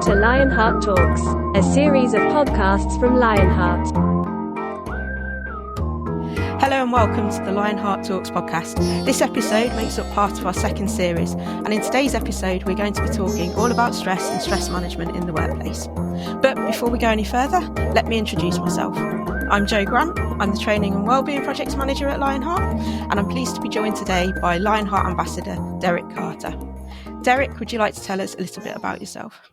to LionHeart Talks, a series of podcasts from LionHeart. Hello and welcome to the LionHeart Talks podcast. This episode makes up part of our second series, and in today's episode we're going to be talking all about stress and stress management in the workplace. But before we go any further, let me introduce myself. I'm Jo Grant, I'm the Training and Wellbeing Projects Manager at LionHeart, and I'm pleased to be joined today by LionHeart Ambassador Derek Carter. Derek, would you like to tell us a little bit about yourself?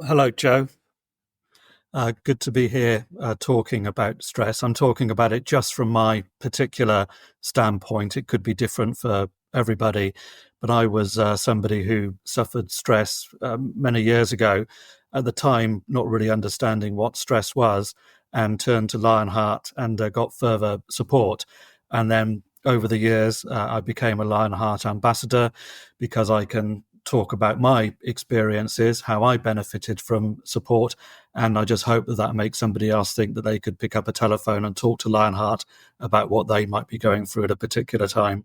Hello, Jo. Good to be here talking about stress. I'm talking about it just from my particular standpoint. It could be different for everybody, but I was somebody who suffered stress many years ago, at the time not really understanding what stress was, and turned to LionHeart and got further support. And then over the years, I became a LionHeart ambassador because I can talk about my experiences, how I benefited from support, and I just hope that that makes somebody else think that they could pick up a telephone and talk to LionHeart about what they might be going through at a particular time.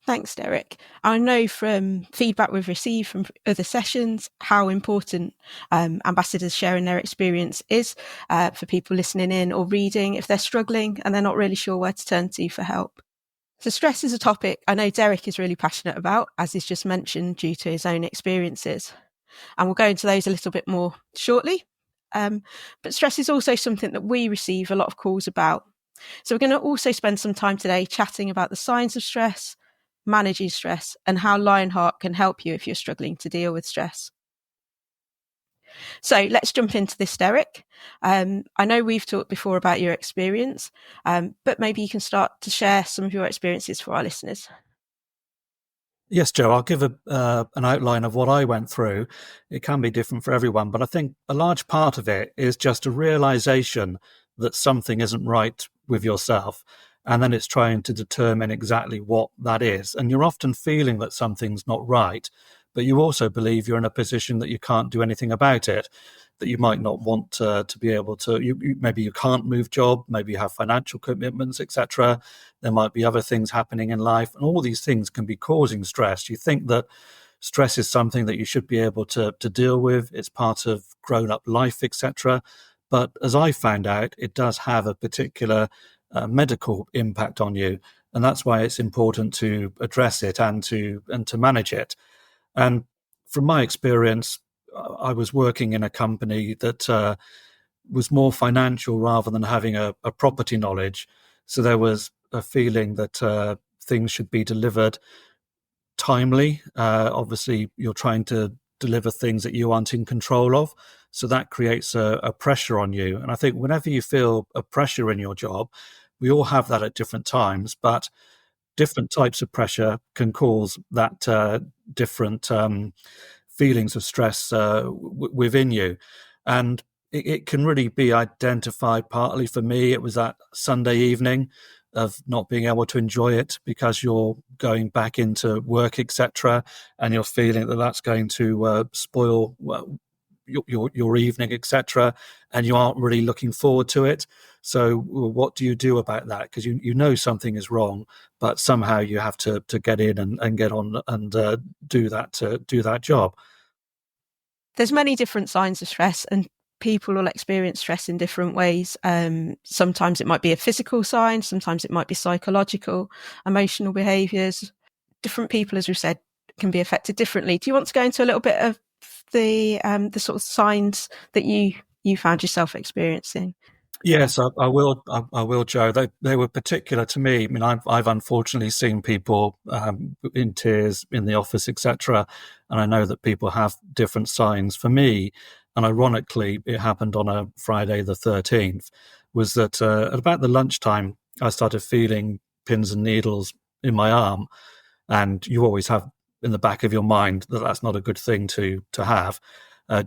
Thanks, Derek. I know from feedback we've received from other sessions how important ambassadors sharing their experience is for people listening in or reading if they're struggling and they're not really sure where to turn to for help. So stress is a topic I know Derek is really passionate about, as he's just mentioned, due to his own experiences. And we'll go into those a little bit more shortly. But stress is also something that we receive a lot of calls about. So we're going to also spend some time today chatting about the signs of stress, managing stress, and how LionHeart can help you if you're struggling to deal with stress. So let's jump into this, Derek. I know we've talked before about your experience, but maybe you can start to share some of your experiences for our listeners. Yes, Jo, I'll give an outline of what I went through. It can be different for everyone, but I think a large part of it is just a realization that something isn't right with yourself. And then it's trying to determine exactly what that is. And you're often feeling that something's not right, but you also believe you're in a position that you can't do anything about it, that you might not want to be able to. Maybe you can't move job, maybe you have financial commitments, etc. There might be other things happening in life, and all these things can be causing stress. You think that stress is something that you should be able to deal with. It's part of grown-up life, etc. But as I found out, it does have a particular medical impact on you, and that's why it's important to address it and to manage it. And from my experience, I was working in a company that was more financial rather than having a property knowledge. So there was a feeling that things should be delivered timely. Obviously, you're trying to deliver things that you aren't in control of. So that creates a pressure on you. And I think whenever you feel a pressure in your job, we all have that at different times, but different types of pressure can cause that different feelings of stress within you. And it can really be identified partly for me. It was that Sunday evening of not being able to enjoy it because you're going back into work, etc., and you're feeling that that's going to spoil your evening, etc., and you aren't really looking forward to it. So what do you do about that? Because you know something is wrong, but somehow you have to get in and get on and do that job. There's many different signs of stress, and people will experience stress in different ways. Sometimes it might be a physical sign, sometimes it might be psychological, emotional behaviours. Different people, as we've said, can be affected differently. Do you want to go into a little bit of the sort of signs that you found yourself experiencing? Yes, I will, Jo. They were particular to me. I mean, I've unfortunately seen people in tears in the office, etc., and I know that people have different signs. For me, and ironically, it happened on a Friday the 13th, was that at about the lunchtime, I started feeling pins and needles in my arm, and you always have in the back of your mind that that's not a good thing to have.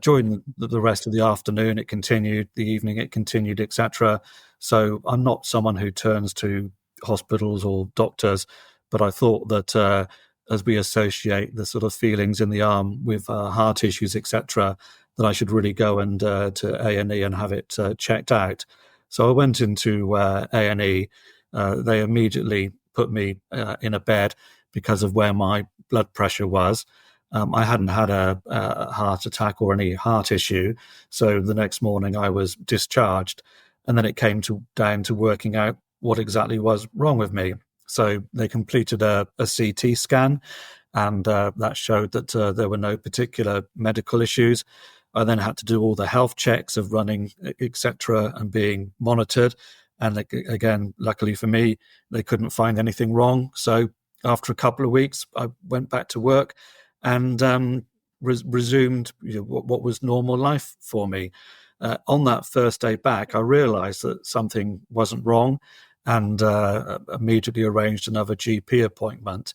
During the rest of the afternoon, it continued, the evening it continued, etc. So I'm not someone who turns to hospitals or doctors, but I thought that as we associate the sort of feelings in the arm with heart issues, etc., that I should really go and to A&E and have it checked out. So I went into A&E. They immediately put me in a bed because of where my blood pressure was. I hadn't had a heart attack or any heart issue. So the next morning I was discharged. And then it came down to working out what exactly was wrong with me. So they completed a CT scan, and that showed that there were no particular medical issues. I then had to do all the health checks of running, etc., and being monitored. And again, luckily for me, they couldn't find anything wrong. So after a couple of weeks, I went back to work and resumed what was normal life for me. On that first day back, I realized that something wasn't wrong, and immediately arranged another GP appointment.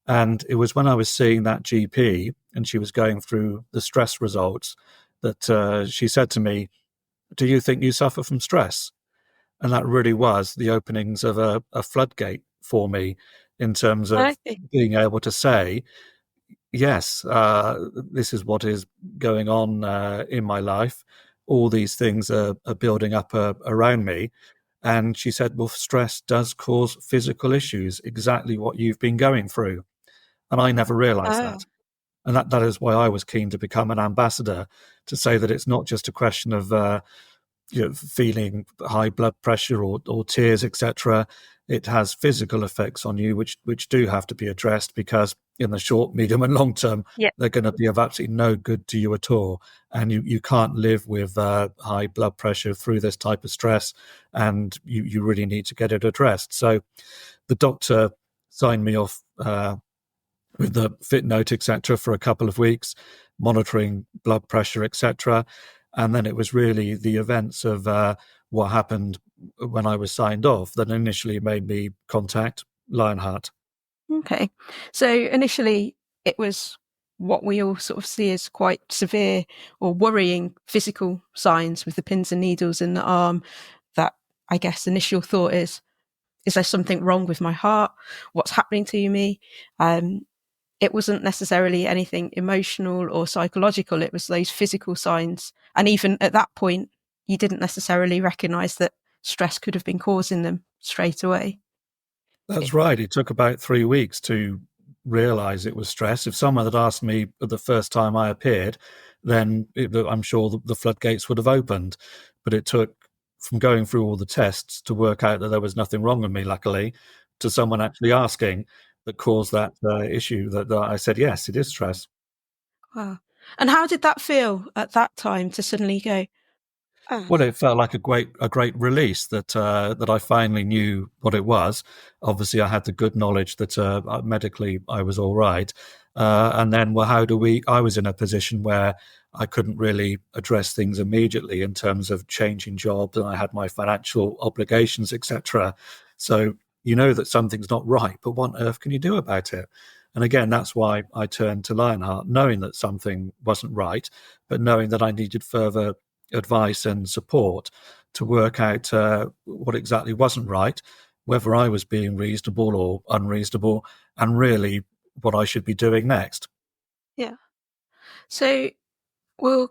And it was when I was seeing that GP and she was going through the stress results that she said to me, "Do you think you suffer from stress?" And that really was the openings of a floodgate for me in terms of being able to say, yes, this is what is going on in my life. All these things are building up around me. And she said, well, stress does cause physical issues, exactly what you've been going through. And I never realized that. And that is why I was keen to become an ambassador, to say that it's not just a question of feeling high blood pressure or tears, etc. It has physical effects on you, which do have to be addressed, because in the short, medium, and long term, they're going to be of absolutely no good to you at all. And you can't live with high blood pressure through this type of stress, and you really need to get it addressed. So the doctor signed me off with the fit note, etc., for a couple of weeks, monitoring blood pressure, etc. And then it was really the events of what happened when I was signed off that initially made me contact LionHeart. Okay. So initially it was what we all sort of see as quite severe or worrying physical signs with the pins and needles in the arm. That, I guess, initial thought is there something wrong with my heart? What's happening to me? It wasn't necessarily anything emotional or psychological. It was those physical signs. And even at that point, you didn't necessarily recognize that stress could have been causing them straight away. That's right. It took about 3 weeks to realize it was stress. If someone had asked me the first time I appeared, then I'm sure the floodgates would have opened. But it took from going through all the tests to work out that there was nothing wrong with me, luckily, to someone actually asking that caused that issue that I said, yes, it is stress. Wow. And how did that feel at that time to suddenly go, well, it felt like a great release that I finally knew what it was. Obviously, I had the good knowledge that medically I was all right. And then, well, I was in a position where I couldn't really address things immediately in terms of changing jobs, and I had my financial obligations, etc. So you know that something's not right, but what on earth can you do about it? And again, that's why I turned to LionHeart, knowing that something wasn't right, but knowing that I needed further advice and support to work out what exactly wasn't right, whether I was being reasonable or unreasonable, and really what I should be doing next. Yeah. So we'll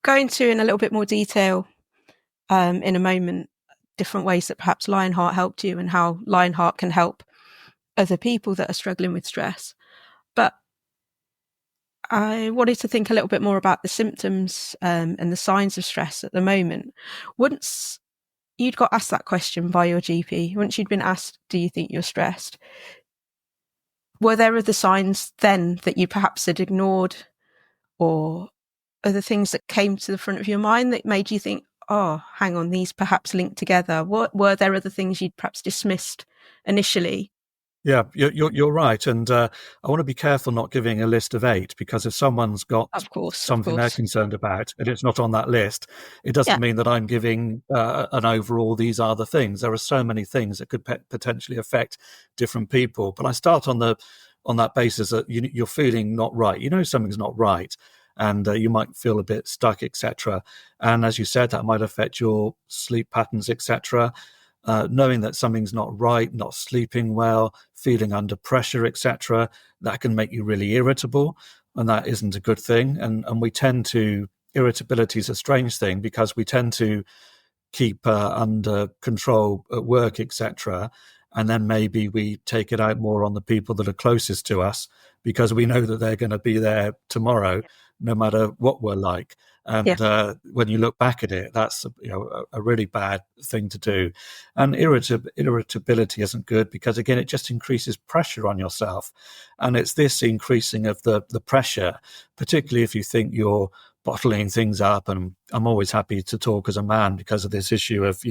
go into in a little bit more detail in a moment, different ways that perhaps LionHeart helped you and how LionHeart can help other people that are struggling with stress. But I wanted to think a little bit more about the symptoms and the signs of stress at the moment. Once you'd got asked that question by your GP, once you'd been asked, do you think you're stressed? Were there other signs then that you perhaps had ignored, or other things that came to the front of your mind that made you think, oh, hang on, these perhaps linked together? Were there other things you'd perhaps dismissed initially? Yeah, you're right. And I want to be careful not giving a list of 8, because if someone's got something they're concerned about and it's not on that list, it doesn't mean that I'm giving an overall, these are the things. There are so many things that could potentially affect different people. But I start on that basis that you're feeling not right. You know something's not right, and you might feel a bit stuck, etc. And as you said, that might affect your sleep patterns, etc. Knowing that something's not right, not sleeping well, feeling under pressure, etc., that can make you really irritable, and that isn't a good thing. And we tend to, irritability is a strange thing, because we tend to keep under control at work, etc., and then maybe we take it out more on the people that are closest to us because we know that they're going to be there tomorrow, no matter what we're like. And when you look back at it, that's a really bad thing to do. And irritability isn't good because, again, it just increases pressure on yourself. And it's this increasing of the pressure, particularly if you think you're bottling things up. And I'm always happy to talk as a man because of this issue of,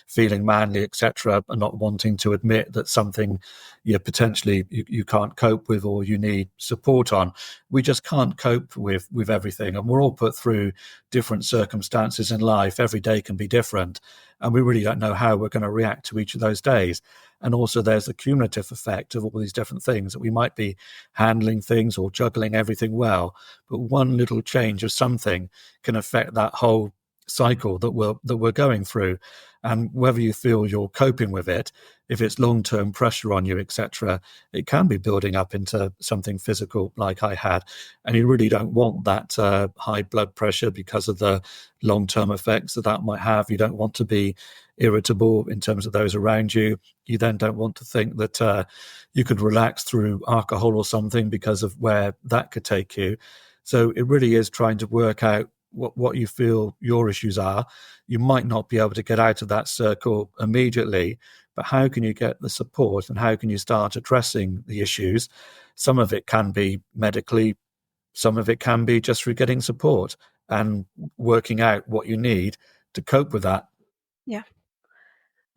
feeling manly, etc., and not wanting to admit that something potentially you can't cope with or you need support on. We just can't cope with everything. And we're all put through different circumstances in life. Every day can be different. And we really don't know how we're going to react to each of those days. And also there's the cumulative effect of all these different things that we might be handling things or juggling everything well. But one little change of something can affect that whole cycle that we're going through. And whether you feel you're coping with it, if it's long-term pressure on you, etc., it can be building up into something physical like I had. And you really don't want that high blood pressure because of the long-term effects that might have. You don't want to be irritable in terms of those around you. You then don't want to think that you could relax through alcohol or something because of where that could take you. So it really is trying to work out what you feel your issues are. You might not be able to get out of that circle immediately, but how can you get the support and how can you start addressing the issues? Some of it can be medically, some of it can be just through getting support and working out what you need to cope with that. Yeah.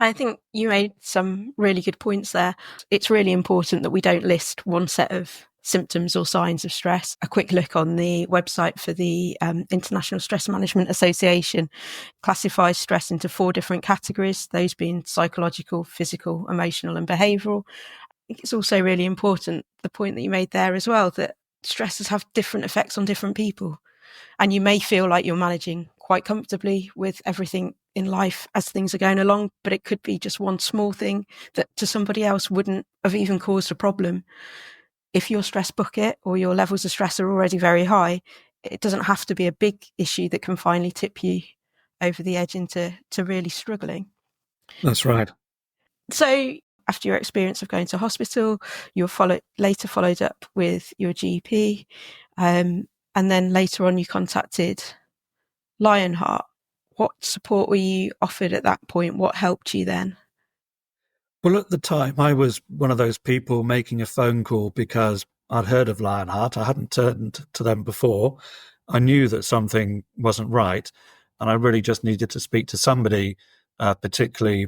I think you made some really good points there. It's really important that we don't list one set of symptoms or signs of stress. A quick look on the website for the International Stress Management Association classifies stress into 4 different categories, those being psychological, physical, emotional, and behavioural. I think it's also really important, the point that you made there as well, that stresses have different effects on different people. And you may feel like you're managing quite comfortably with everything in life as things are going along, but it could be just one small thing that to somebody else wouldn't have even caused a problem. If your stress bucket or your levels of stress are already very high, it doesn't have to be a big issue that can finally tip you over the edge into really struggling. That's right. So after your experience of going to hospital, you were later followed up with your GP, and then later on you contacted LionHeart. What support were you offered at that point? What helped you then? Well, at the time, I was one of those people making a phone call because I'd heard of LionHeart. I hadn't turned to them before. I knew that something wasn't right, and I really just needed to speak to somebody, particularly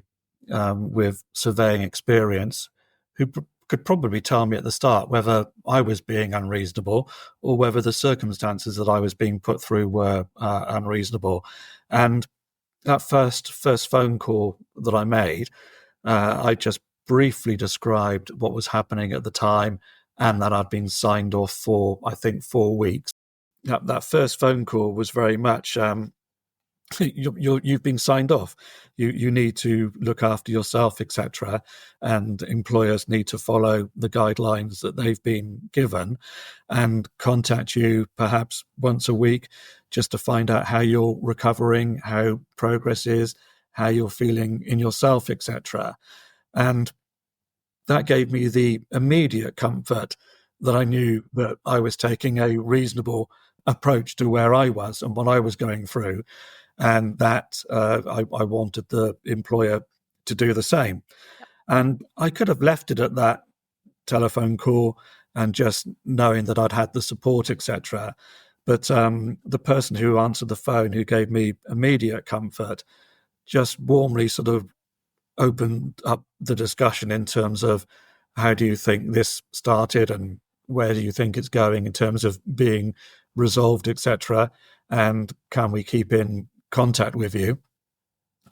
with surveying experience, who could probably tell me at the start whether I was being unreasonable or whether the circumstances that I was being put through were unreasonable. And that first phone call that I made, I just briefly described what was happening at the time and that I'd been signed off for, I think, 4 weeks. That first phone call was very much, you've been signed off. You need to look after yourself, etc. And employers need to follow the guidelines that they've been given and contact you perhaps once a week just to find out how you're recovering, how progress is, how you're feeling in yourself, etc. And that gave me the immediate comfort that I knew that I was taking a reasonable approach to where I was and what I was going through, and that I wanted the employer to do the same. And I could have left it at that telephone call and just knowing that I'd had the support, etc. But the person who answered the phone, who gave me immediate comfort, just warmly sort of opened up the discussion in terms of how do you think this started and where do you think it's going in terms of being resolved, etc. And can we keep in contact with you?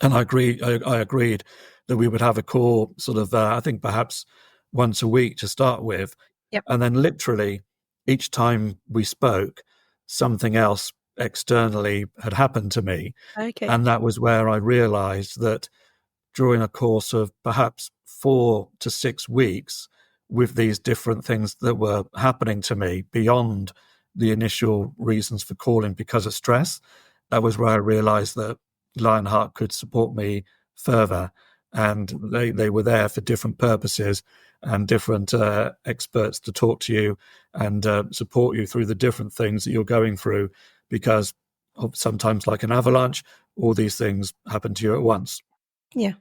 And I agreed that we would have a call sort of, I think perhaps once a week to start with. Yep. And then literally each time we spoke, something else externally had happened to me. Okay. And that was where I realized that during a course of perhaps 4 to 6 weeks, with these different things that were happening to me beyond the initial reasons for calling because of stress, that was where I realized that LionHeart could support me further. and they were there for different purposes and different experts to talk to you and support you through the different things that you're going through, because sometimes, like an avalanche, all these things happen to you at once. Yeah.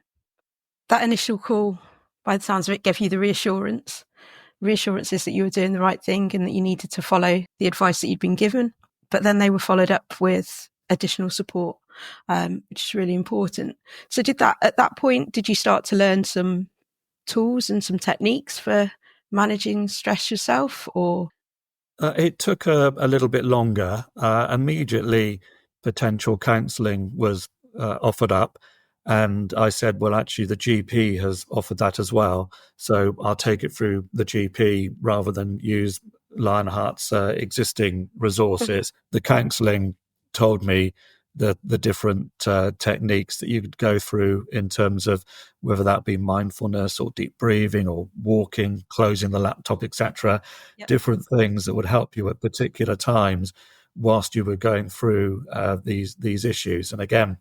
That initial call, by the sounds of it, gave you the reassurances that you were doing the right thing and that you needed to follow the advice that you'd been given. But then they were followed up with additional support, which is really important. So at that point, did you start to learn some tools and some techniques for managing stress yourself, or? It took a little bit longer. Immediately, potential counselling was offered up, and I said, well, actually, the GP has offered that as well, so I'll take it through the GP rather than use LionHeart's existing resources. The counselling told me the different techniques that you could go through in terms of whether that be mindfulness or deep breathing or walking, closing the laptop, etc. Yep. Different things that would help you at particular times whilst you were going through these issues. And again,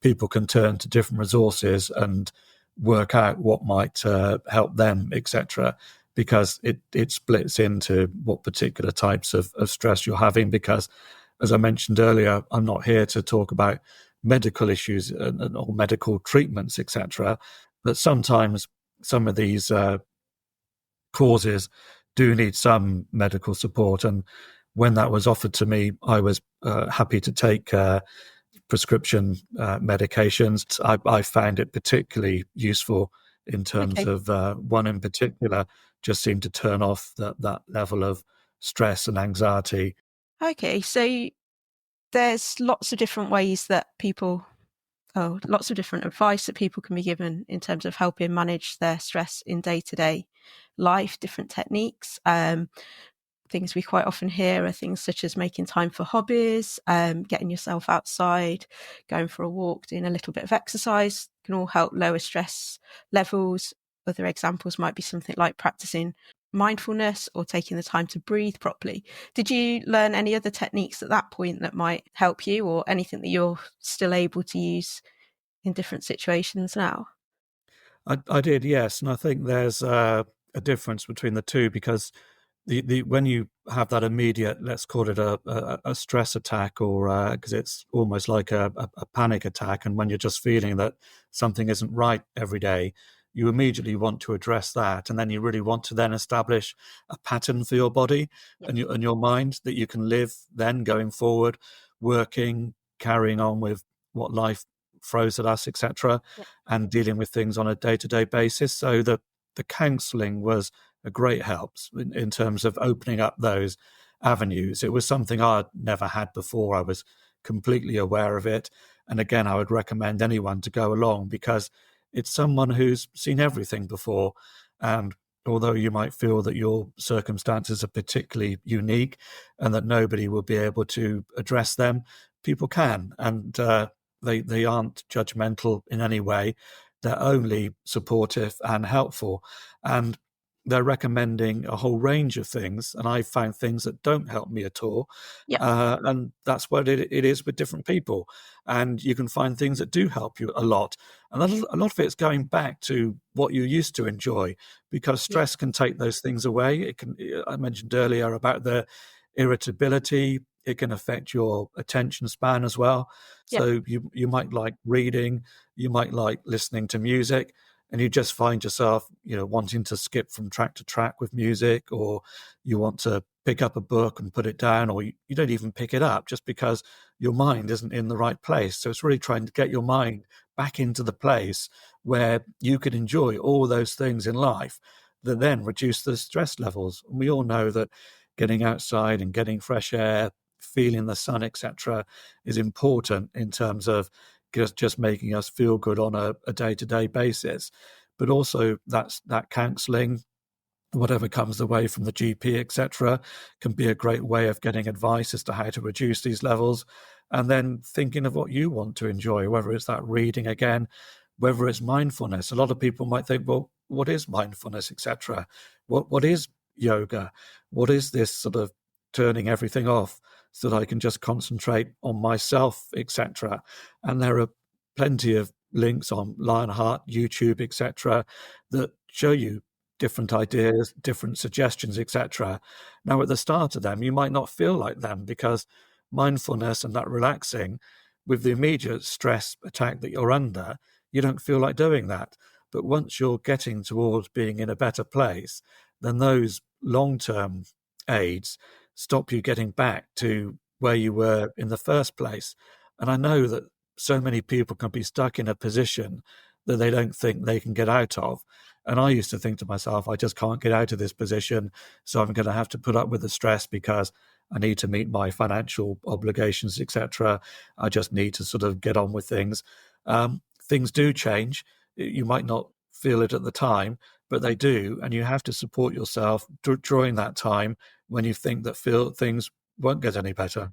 people can turn to different resources and work out what might help them, etc., because it splits into what particular types of stress you're having. Because, as I mentioned earlier, I'm not here to talk about medical issues or medical treatments, etc., but sometimes some of these causes do need some medical support. And when that was offered to me, I was happy to take prescription medications. I found it particularly useful in terms of one in particular just seemed to turn off that level of stress and anxiety. Okay, so there's lots of different ways that lots of different advice that people can be given in terms of helping manage their stress in day-to-day life, different techniques. Things we quite often hear are things such as making time for hobbies, getting yourself outside, going for a walk, doing a little bit of exercise can all help lower stress levels. Other examples might be something like practicing mindfulness or taking the time to breathe properly. Did you learn any other techniques at that point that might help you, or anything that you're still able to use in different situations now? I did, yes. And I think there's a difference between the two, because the when you have that immediate, let's call it a stress attack, or because it's almost like a panic attack, and when you're just feeling that something isn't right every day, you immediately want to address that, and then you really want to then establish a pattern for your body and your mind that you can live then going forward, working, carrying on with what life throws at us, etc., and dealing with things on a day-to-day basis. So the counselling was a great help in terms of opening up those avenues. It was something I'd never had before. I was completely aware of it. And again, I would recommend anyone to go along, because it's someone who's seen everything before. And although you might feel that your circumstances are particularly unique and that nobody will be able to address them, people can. And they aren't judgmental in any way. They're only supportive and helpful. And they're recommending a whole range of things, and I've found things that don't help me at all. And that's what it is with different people. And you can find things that do help you a lot. And a lot of it's going back to what you used to enjoy, because stress can take those things away. It can. I mentioned earlier about the irritability. It can affect your attention span as well. So you might like reading, you might like listening to music, and you just find yourself, wanting to skip from track to track with music, or you want to pick up a book and put it down, or you don't even pick it up just because your mind isn't in the right place. So it's really trying to get your mind back into the place where you can enjoy all those things in life that then reduce the stress levels. And we all know that getting outside and getting fresh air, feeling the sun, etc., is important in terms of just making us feel good on a day-to-day basis. But also that counselling, whatever comes the way from the GP, etc., can be a great way of getting advice as to how to reduce these levels, and then thinking of what you want to enjoy, whether it's that reading again, whether it's mindfulness. A lot of people might think, well, what is mindfulness, etc.? What is yoga? What is this sort of turning everything off so that I can just concentrate on myself, etc.? And there are plenty of links on LionHeart, YouTube, etc., that show you different ideas, different suggestions, etc. Now, at the start of them, you might not feel like them because mindfulness and that relaxing, with the immediate stress attack that you're under, you don't feel like doing that. But once you're getting towards being in a better place, then those long-term aids stop you getting back to where you were in the first place. And I know that so many people can be stuck in a position that they don't think they can get out of. And I used to think to myself, I just can't get out of this position, so I'm going to have to put up with the stress because I need to meet my financial obligations, etc. I just need to sort of get on with things. Things do change. You might not feel it at the time, but they do, and you have to support yourself during that time when you think that things won't get any better.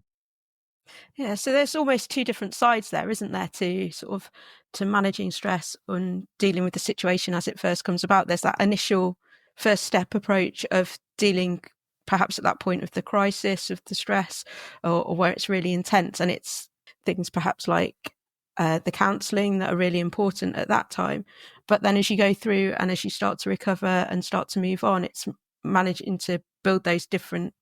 Yeah, so there's almost two different sides there, isn't there, to sort of to managing stress and dealing with the situation as it first comes about. There's that initial first step approach of dealing perhaps at that point of the crisis, of the stress, or where it's really intense. And it's things perhaps like the counselling that are really important at that time. But then as you go through and as you start to recover and start to move on, it's managing to build those different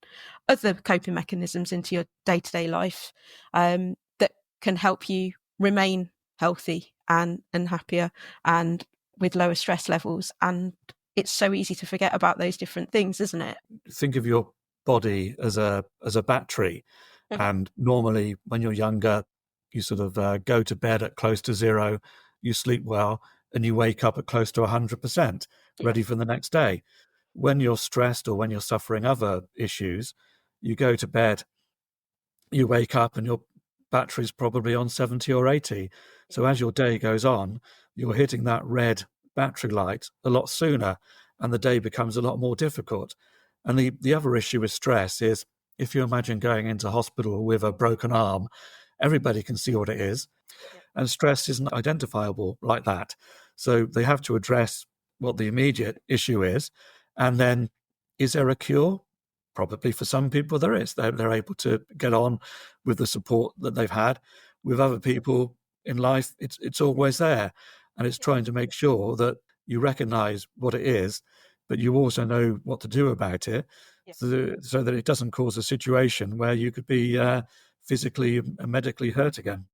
other coping mechanisms into your day-to-day life that can help you remain healthy and happier and with lower stress levels. And it's so easy to forget about those different things, isn't it? Think of your body as a battery. And normally when you're younger, you sort of go to bed at close to zero, you sleep well, and you wake up at close to 100%, ready for the next day. When you're stressed or when you're suffering other issues, you go to bed, you wake up and your battery's probably on 70 or 80. So as your day goes on, you're hitting that red battery light a lot sooner and the day becomes a lot more difficult. And the other issue with stress is if you imagine going into hospital with a broken arm, everybody can see what it is. And stress isn't identifiable like that. So they have to address what the immediate issue is. And then, is there a cure? Probably for some people there is. They're able to get on with the support that they've had. With other people in life, it's always there. And it's trying to make sure that you recognize what it is, but you also know what to do about it so that it doesn't cause a situation where you could be physically and medically hurt again.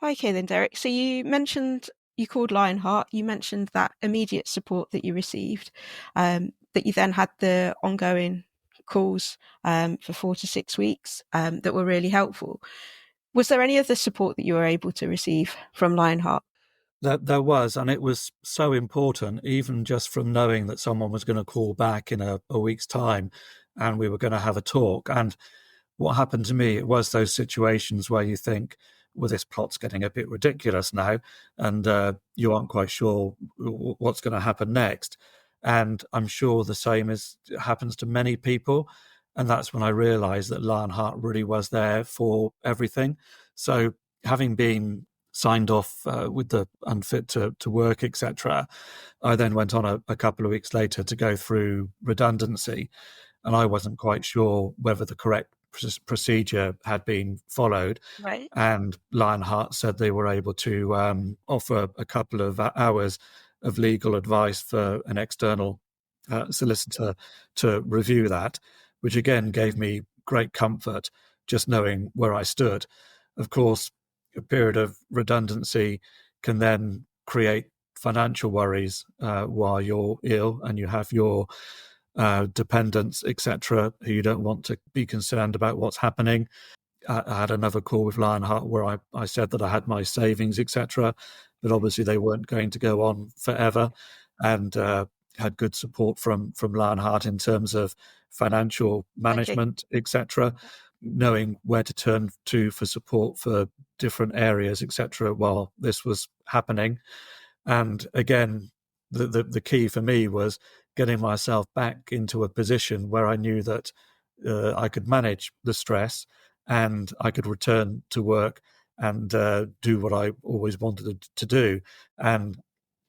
Okay then, Derek. So you mentioned you called LionHeart. You mentioned that immediate support that you received, that you then had the ongoing calls for 4 to 6 weeks that were really helpful. Was there any other support that you were able to receive from LionHeart? There was, and it was so important, even just from knowing that someone was going to call back in a week's time and we were going to have a talk. And what happened to me, it was those situations where you think, well, this plot's getting a bit ridiculous now, and you aren't quite sure what's going to happen next. And I'm sure the same happens to many people. And that's when I realized that LionHeart really was there for everything. So having been signed off with the unfit to work, etc., I then went on a couple of weeks later to go through redundancy. And I wasn't quite sure whether the correct procedure had been followed. Right. And LionHeart said they were able to offer a couple of hours of legal advice for an external solicitor to review that, which again gave me great comfort just knowing where I stood. Of course, a period of redundancy can then create financial worries while you're ill and you have your dependents, etc., who you don't want to be concerned about what's happening. I had another call with LionHeart where I said that I had my savings, etc., but obviously they weren't going to go on forever, and had good support from LionHeart in terms of financial management, etc., knowing where to turn to for support for different areas, etc., while this was happening. And again, the key for me was getting myself back into a position where I knew that I could manage the stress and I could return to work and do what I always wanted to do. And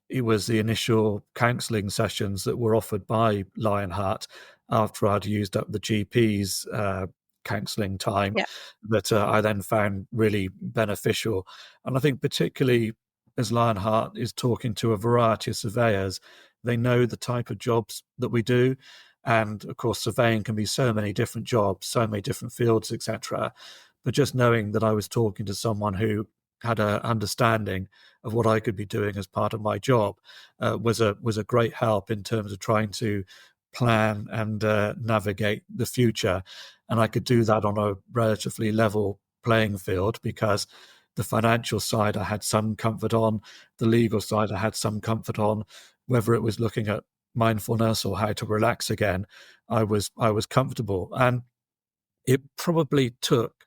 it was the initial counselling sessions that were offered by LionHeart after I'd used up the GP's counselling time that I then found really beneficial. And I think particularly as LionHeart is talking to a variety of surveyors, they know the type of jobs that we do. And of course, surveying can be so many different jobs, so many different fields, etc. But just knowing that I was talking to someone who had an understanding of what I could be doing as part of my job was a great help in terms of trying to plan and navigate the future. And I could do that on a relatively level playing field, because the financial side I had some comfort on, the legal side I had some comfort on. Whether it was looking at mindfulness or how to relax again, I was comfortable. And it probably took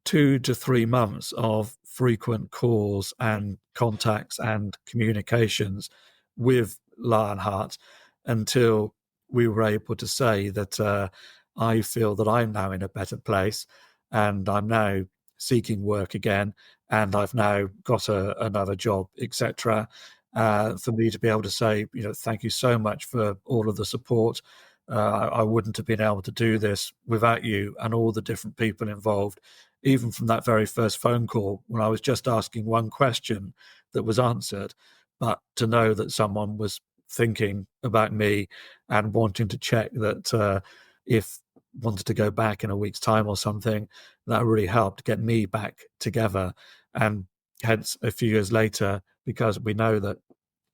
2 to 3 months of frequent calls and contacts and communications with LionHeart until we were able to say that I feel that I'm now in a better place, and I'm now seeking work again, and I've now got another job, etc. For me to be able to say, thank you so much for all of the support. I wouldn't have been able to do this without you and all the different people involved. Even from that very first phone call, when I was just asking one question that was answered, but to know that someone was thinking about me and wanting to check that if wanted to go back in a week's time or something, that really helped get me back together. And hence, a few years later, because we know that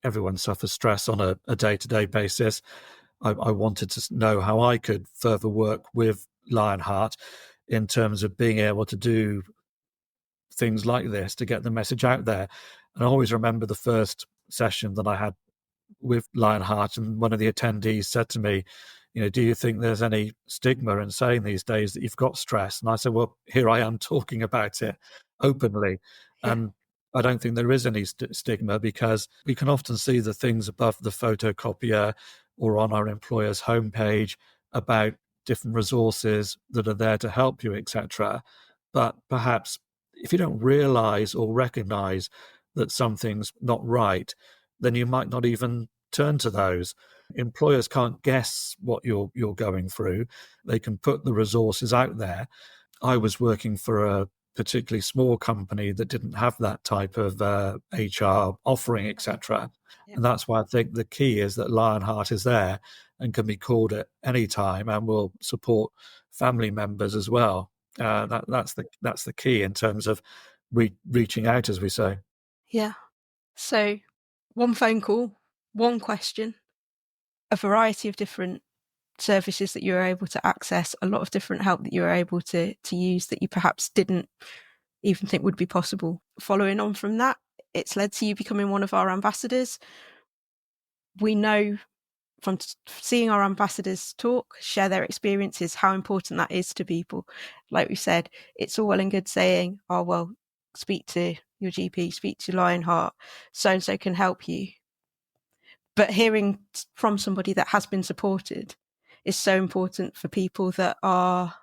everyone suffers stress on a day-to-day basis, I wanted to know how I could further work with LionHeart in terms of being able to do things like this to get the message out there. And I always remember the first session that I had with LionHeart, and one of the attendees said to me, do you think there's any stigma in saying these days that you've got stress? And I said, well, here I am talking about it openly. Yeah. And I don't think there is any stigma, because we can often see the things above the photocopier or on our employer's homepage about different resources that are there to help you, etc. But perhaps if you don't realize or recognize that something's not right, then you might not even turn to those. Employers can't guess what you're going through. They can put the resources out there. I was working for a particularly small company that didn't have that type of HR offering, etc. Yeah. And that's why I think the key is that LionHeart is there and can be called at any time, and will support family members as well. That's the key in terms of reaching out, as we say. Yeah. So one phone call, one question, a variety of different services that you were able to access, a lot of different help that you were able to use that you perhaps didn't even think would be possible. Following on from that, it's led to you becoming one of our ambassadors. We know from seeing our ambassadors talk, share their experiences, how important that is to people. Like we said, it's all well and good saying, oh, well, speak to your GP, speak to LionHeart, so-and-so can help you. But hearing from somebody that has been supported is so important for people that are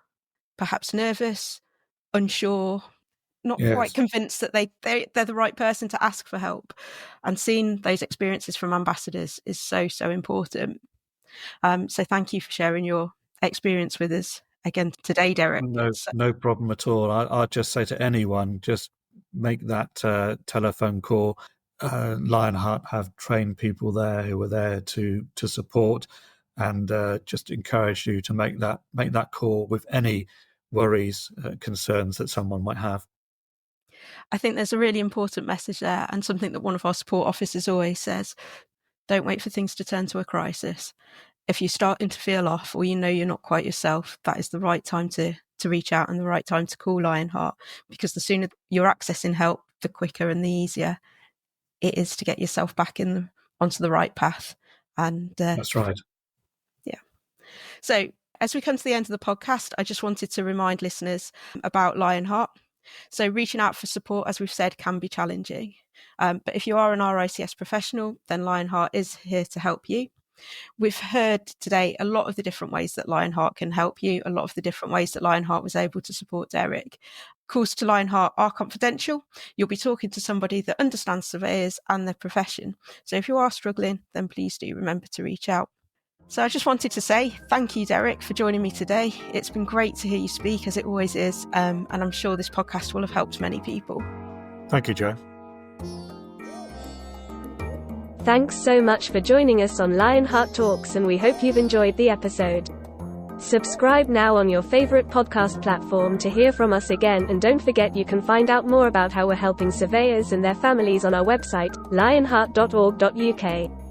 perhaps nervous, unsure, not quite convinced that they're the right person to ask for help. And seeing those experiences from ambassadors is so important. So thank you for sharing your experience with us again today, Derek. No problem at all. I'd just say to anyone, just make that telephone call. LionHeart have trained people there who are there to support, and just encourage you to make that call with any worries, concerns that someone might have. I think there's a really important message there, and something that one of our support officers always says: don't wait for things to turn to a crisis. If you're starting to feel off, or you're not quite yourself, that is the right time to reach out and the right time to call LionHeart, because the sooner you're accessing help, the quicker and the easier it is to get yourself back onto the right path. And that's right. Yeah. So as we come to the end of the podcast, I just wanted to remind listeners about LionHeart. So reaching out for support, as we've said, can be challenging. But if you are an RICS professional, then LionHeart is here to help you. We've heard today a lot of the different ways that LionHeart can help you, a lot of the different ways that LionHeart was able to support Derek. Calls to LionHeart are confidential. You'll be talking to somebody that understands surveyors and their profession. So if you are struggling, then please do remember to reach out. So I just wanted to say thank you, Derek, for joining me today. It's been great to hear you speak, as it always is, and I'm sure this podcast will have helped many people. Thank you, Jo. Thanks so much for joining us on LionHeart Talks, and we hope you've enjoyed the episode. Subscribe now on your favorite podcast platform to hear from us again, and don't forget you can find out more about how we're helping surveyors and their families on our website, lionheart.org.uk.